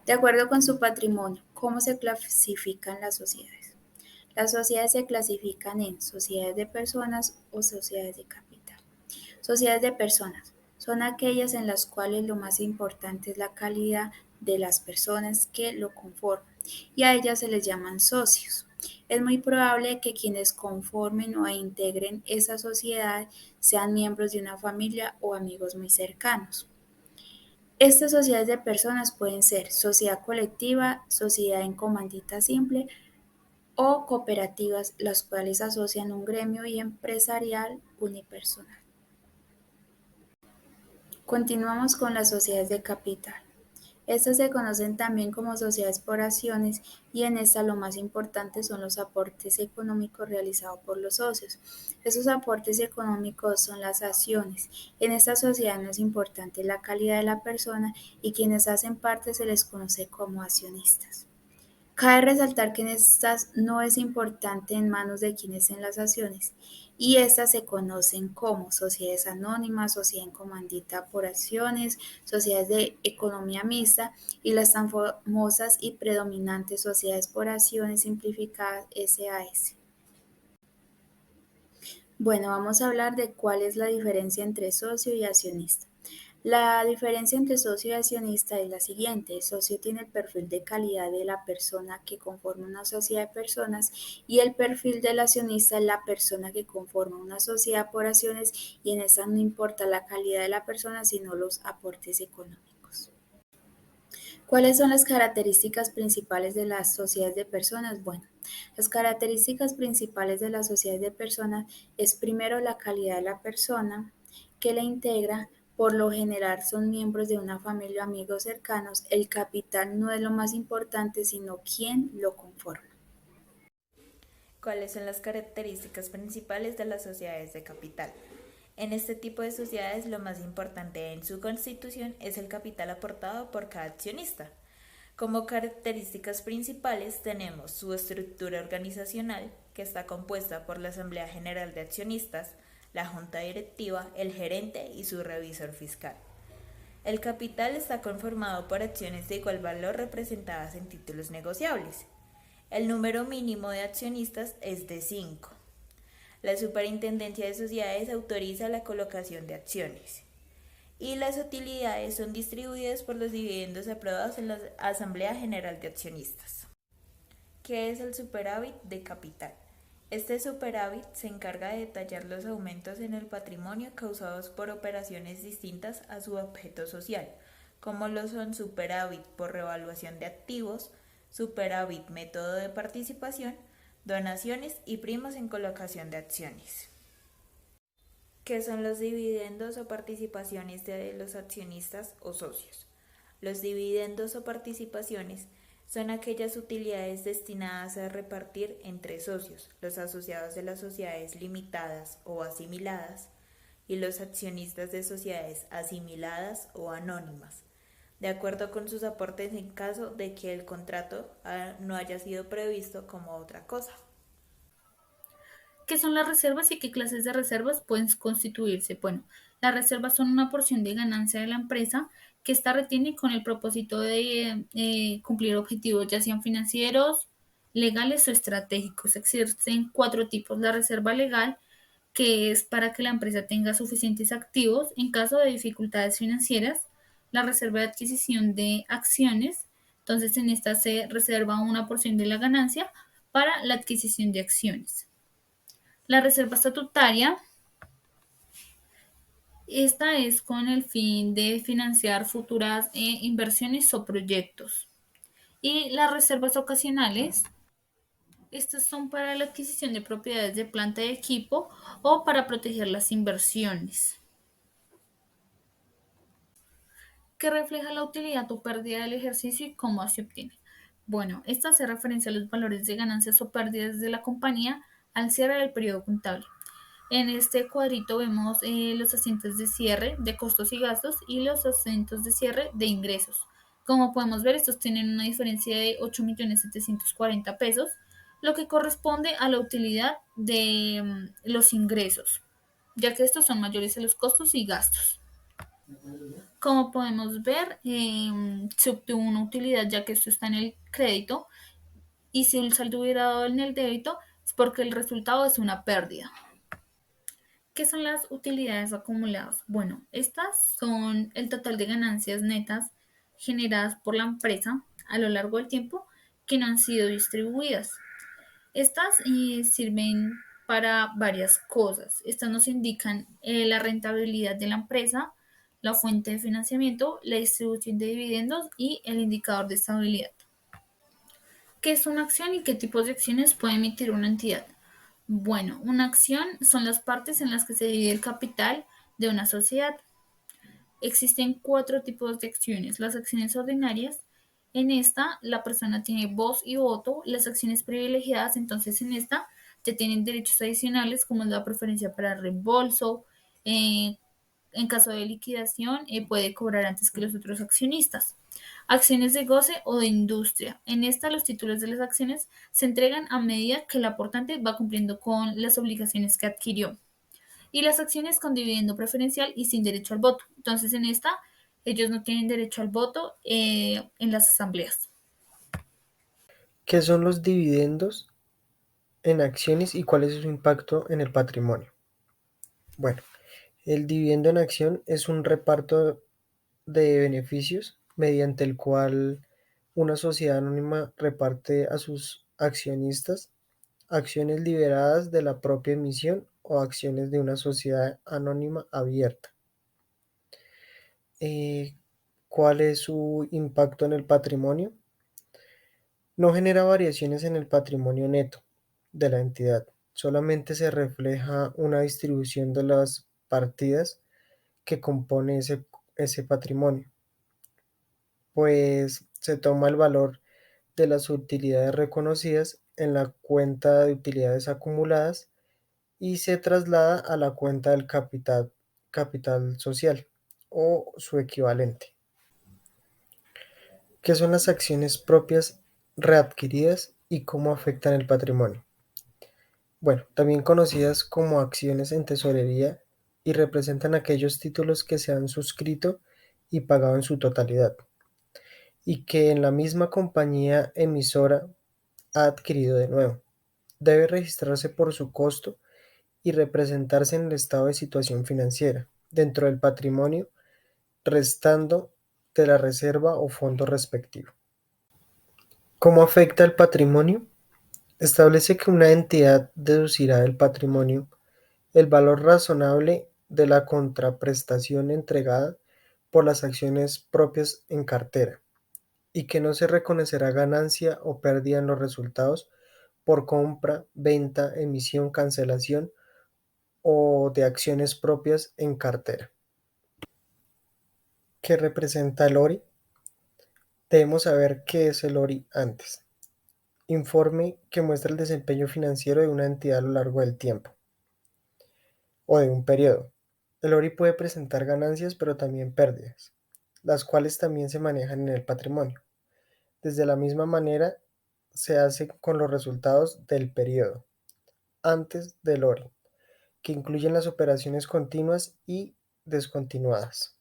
De acuerdo con su patrimonio, ¿cómo se clasifican las sociedades? Las sociedades se clasifican en sociedades de personas o sociedades de capital. Sociedades de personas son aquellas en las cuales lo más importante es la calidad de las personas que lo conforman y a ellas se les llaman socios. Es muy probable que quienes conformen o integren esa sociedad sean miembros de una familia o amigos muy cercanos. Estas sociedades de personas pueden ser sociedad colectiva, sociedad en comandita simple o cooperativas, las cuales asocian un gremio y empresarial unipersonal. Continuamos con las sociedades de capital. Estas se conocen también como sociedades por acciones y en esta lo más importante son los aportes económicos realizados por los socios. Esos aportes económicos son las acciones. En esta sociedad no es importante la calidad de la persona y quienes hacen parte se les conoce como accionistas. Cabe resaltar que en estas no es importante en manos de quienes en las acciones, y estas se conocen como sociedades anónimas, sociedad en comandita por acciones, sociedades de economía mixta y las tan famosas y predominantes sociedades por acciones simplificadas SAS. Bueno, vamos a hablar de cuál es la diferencia entre socio y accionista. La diferencia entre socio y accionista es la siguiente: el socio tiene el perfil de calidad de la persona que conforma una sociedad de personas y el perfil del accionista es la persona que conforma una sociedad por acciones, y en esta no importa la calidad de la persona sino los aportes económicos. ¿Cuáles son las características principales de las sociedades de personas? Bueno, las características principales de las sociedades de personas es primero la calidad de la persona que la integra. Por lo general son miembros de una familia o amigos cercanos. El capital no es lo más importante, sino quién lo conforma. ¿Cuáles son las características principales de las sociedades de capital? En este tipo de sociedades lo más importante en su constitución es el capital aportado por cada accionista. Como características principales tenemos su estructura organizacional, que está compuesta por la Asamblea General de Accionistas, la Junta Directiva, el gerente y su revisor fiscal. El capital está conformado por acciones de igual valor representadas en títulos negociables. El número mínimo de accionistas es de 5. La Superintendencia de Sociedades autoriza la colocación de acciones. Y las utilidades son distribuidas por los dividendos aprobados en la Asamblea General de Accionistas. ¿Qué es el superávit de capital? Este superávit se encarga de detallar los aumentos en el patrimonio causados por operaciones distintas a su objeto social, como lo son superávit por revaluación de activos, superávit método de participación, donaciones y primas en colocación de acciones. ¿Qué son los dividendos o participaciones de los accionistas o socios? Los dividendos o participaciones son aquellas utilidades destinadas a repartir entre socios, los asociados de las sociedades limitadas o asimiladas y los accionistas de sociedades asimiladas o anónimas, de acuerdo con sus aportes en caso de que el contrato no haya sido previsto como otra cosa. ¿Qué son las reservas y qué clases de reservas pueden constituirse? Bueno, las reservas son una porción de ganancia de la empresa que ésta retiene con el propósito de cumplir objetivos ya sean financieros, legales o estratégicos. Existen cuatro tipos. La reserva legal, que es para que la empresa tenga suficientes activos en caso de dificultades financieras. La reserva de adquisición de acciones, entonces en esta se reserva una porción de la ganancia para la adquisición de acciones. La reserva estatutaria, esta es con el fin de financiar futuras inversiones o proyectos. Y las reservas ocasionales, estas son para la adquisición de propiedades de planta y equipo o para proteger las inversiones. ¿Qué refleja la utilidad o pérdida del ejercicio y cómo se obtiene? Bueno, esta hace referencia a los valores de ganancias o pérdidas de la compañía al cierre del periodo contable. En este cuadrito vemos los asientos de cierre de costos y gastos y los asientos de cierre de ingresos. Como podemos ver, estos tienen una diferencia de 8.740.000 pesos, lo que corresponde a la utilidad de los ingresos, ya que estos son mayores a los costos y gastos. Como podemos ver, se obtuvo una utilidad ya que esto está en el crédito y si el saldo hubiera dado en el débito es porque el resultado es una pérdida. ¿Qué son las utilidades acumuladas? Bueno, estas son el total de ganancias netas generadas por la empresa a lo largo del tiempo que no han sido distribuidas. Estas sirven para varias cosas. Estas nos indican la rentabilidad de la empresa, la fuente de financiamiento, la distribución de dividendos y el indicador de estabilidad. ¿Qué es una acción y qué tipos de acciones puede emitir una entidad? Bueno, una acción son las partes en las que se divide el capital de una sociedad. Existen cuatro tipos de acciones. Las acciones ordinarias, en esta la persona tiene voz y voto. Las acciones privilegiadas, entonces en esta ya tienen derechos adicionales como la preferencia para reembolso. eh, en caso de liquidación, puede cobrar antes que los otros accionistas. Acciones de goce o de industria. En esta los títulos de las acciones se entregan a medida que el aportante va cumpliendo con las obligaciones que adquirió y las acciones con dividendo preferencial y sin derecho al voto. Entonces, en esta, ellos no tienen derecho al voto en las asambleas. ¿Qué son los dividendos en acciones y cuál es su impacto en el patrimonio? Bueno, el dividendo en acción es un reparto de beneficios mediante el cual una sociedad anónima reparte a sus accionistas acciones liberadas de la propia emisión o acciones de una sociedad anónima abierta. Eh, ¿Cuál es su impacto en el patrimonio? No genera variaciones en el patrimonio neto de la entidad, solamente se refleja una distribución de las partidas que compone ese patrimonio, pues se toma el valor de las utilidades reconocidas en la cuenta de utilidades acumuladas y se traslada a la cuenta del capital social o su equivalente. ¿Qué son las acciones propias readquiridas y cómo afectan el patrimonio? Bueno, también conocidas como acciones en tesorería y representan aquellos títulos que se han suscrito y pagado en su totalidad y que en la misma compañía emisora ha adquirido de nuevo. Debe registrarse por su costo y representarse en el estado de situación financiera, dentro del patrimonio, restando de la reserva o fondo respectivo. ¿Cómo afecta el patrimonio? Establece que una entidad deducirá del patrimonio el valor razonable de la contraprestación entregada por las acciones propias en cartera y que no se reconocerá ganancia o pérdida en los resultados por compra, venta, emisión, cancelación o de acciones propias en cartera. ¿Qué representa el ORI? Debemos saber qué es el ORI antes. Informe que muestra el desempeño financiero de una entidad a lo largo del tiempo o de un periodo. El ORI puede presentar ganancias pero también pérdidas, las cuales también se manejan en el patrimonio. Desde la misma manera se hace con los resultados del periodo antes del ORI, que incluyen las operaciones continuas y descontinuadas.